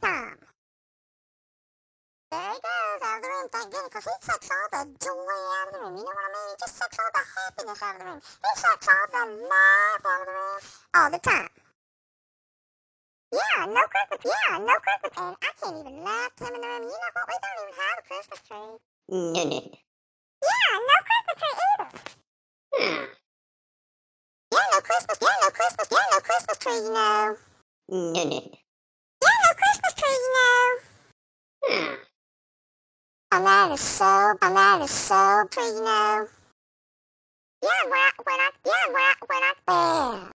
Tom. There he goes out of the room, thank goodness, because he sucks all the joy out of the room. You know what I mean? He just sucks all the happiness out of the room. He sucks all the life out of the room all the time. Yeah, no Christmas. Yeah, no Christmas. And I can't even laugh him in the room. You know what? We don't even have a Christmas tree. No, no. Yeah, no Christmas tree either. Yeah, no Christmas. Yeah, no Christmas. Yeah, no Christmas tree, you know. No, no. Yeah, no Christmas tree, you know. And that is so true, you know. Yeah, we're not there.